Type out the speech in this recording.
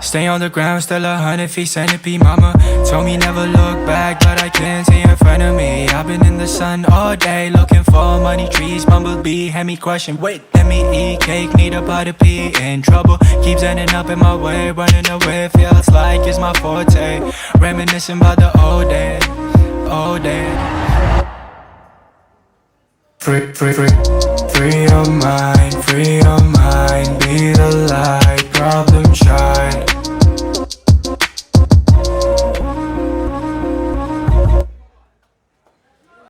Stay on the ground, still 100 feet centipede. Mama told me never look back, but I can't see in front of me. I've been in the sun all day, looking for money trees. Bumblebee had me crushing, wait, let me eat cake. Need a pot of pee, in trouble keeps ending up in my way. Running away feels like it's my forte. Reminiscing about the old days, old days. Free your mind, be the light, problem child.